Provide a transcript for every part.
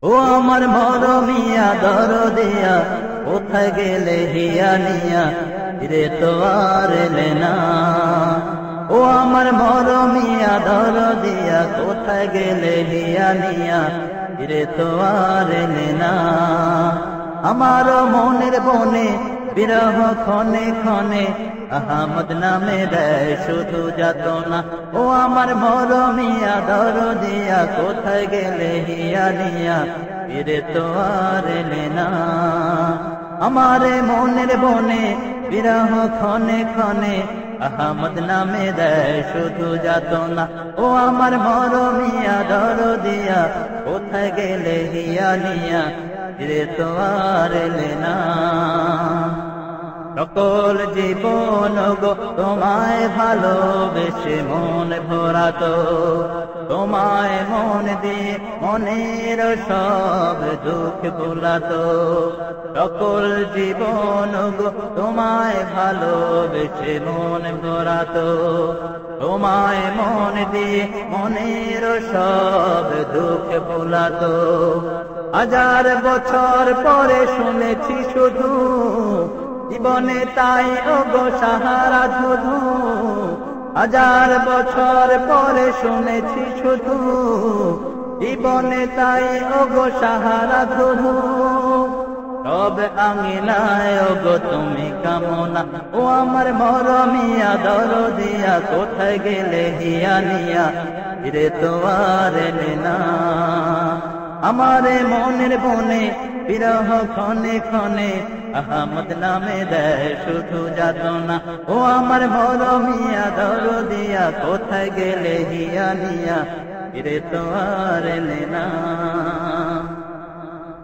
ও আমার মরমিয়া দরদিয়া, কোথায় গেলে হিয়া নিয়া, ফিরে তো আর এলে না। ও আমার মরমিয়া দরদিয়া, কোথায় গেলে হিয়া নিয়া, ফিরে তো আর এলে না। আমার মনের বনে বিরহ ক্ষণে ক্ষণে, আহমদ নামে দেয় শুধু যাতনা। ও আমার মরমিয়া দরদিয়া, কোথায় গেলে হিয়া নিয়া, ফিরে তো আর এলে না। আমার মনের বনে বিরহ ক্ষণে ক্ষণে, আহমদ নামে দেয় শুধু যাতনা। ও আমার মরমিয়া দরদিয়া, কোথায় গেলে হিয়া নিয়া, ফিরে তো আর এলে না। সকল জীবন গো তোমায় ভালোবেসে মন ভরাতো, তোমায় মন দিয়ে মনের সব দুঃখ ভুলাতো। সকল জীবন গো তোমায় ভালোবেসে মন ভরাতো, তোমায় মন দিয়ে মনের সব দুঃখ ভুলাতো। হাজার বছর পরে শুনেছি শুধু, জীবনে তাই ওগো সাহারা ধুধু। হাজার বছর পরে শুনেছি শুধু, জীবনে তাই ওগো সাহারা ধুধু। সব আঙিনায় ওগো তুমি কামনা, ও আমার মরমিয়া দরদিয়া, কোথায় গেলে হিয়া নিয়া, ফিরে তো আর এলে না। আমারে মনের বনে বিরহ ক্ষণে ক্ষণে, আহমদ নামে দেয় শুধু যাতনা। ও আমার মরমিয়া দরদিয়া, কোথায় গেলে হিয়া নিয়া, ফিরে তো আর এলে না।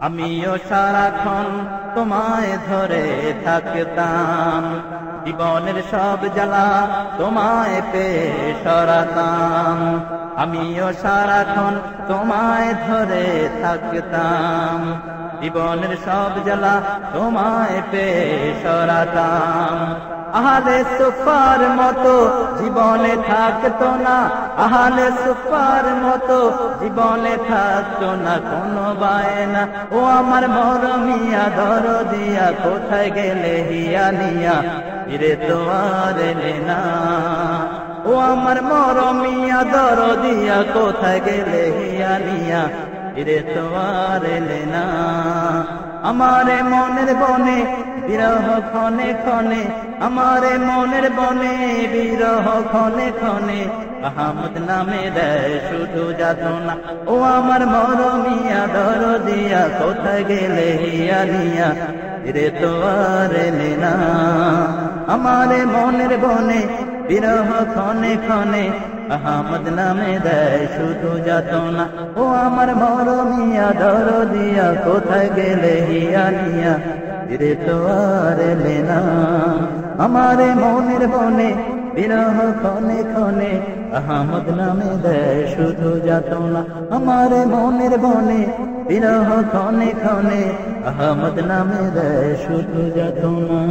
আমিও সারাক্ষণ তোমায় ধরে থাকতাম, জীবনের সব জ্বালা তোমায় পেয়ে সরাতাম। আমিও সারাক্ষণ তোমায় ধরে থাকতাম, জীবনের সব জ্বালা তোমায় পেয়ে সরাতাম। আহলে সুফার মতো জীবনে থাকতো না, আহলে সুফার মতো জীবনে থাকতো না কোনো বায়না। ও আমার মরমিয়া দরদিয়া, কোথায় গেলে হিয়া নিয়া, ফিরে তো আর এলে না। ও আমার মরমিয়া দরদিয়া, কোথায় গেলে হিয়া নিয়া, ফিরে তো আর এলে না। আমারে মনের বনে বিরহ ক্ষণে ক্ষণে, আমারে মনের বনে বিরহ ক্ষণে ক্ষণে, আহমদ নামে দেয় শুধু যাতনা। ও আমার মরমিয়া দরদিয়া, কোথায় গেলে হিয়া নিয়া, ফিরে তো আর এলে না। আমারে মনের বনে বিরহ ক্ষণে ক্ষণে, আহমদ নামে দেয় শুধু যাতনা। ও আমার মরমিয়া দরদিয়া, কোথায় গেলে হিয়া নিয়া, ফিরে তো আর এলে না। আমারে মনের বনে বিরহ ক্ষণে ক্ষণে, আহমদ নামে দেয় শুধু যাতনা। আমারে মনের বনে বিরহ ক্ষণে ক্ষণে, আহমদ নামে দেয় শুধু যাতনা।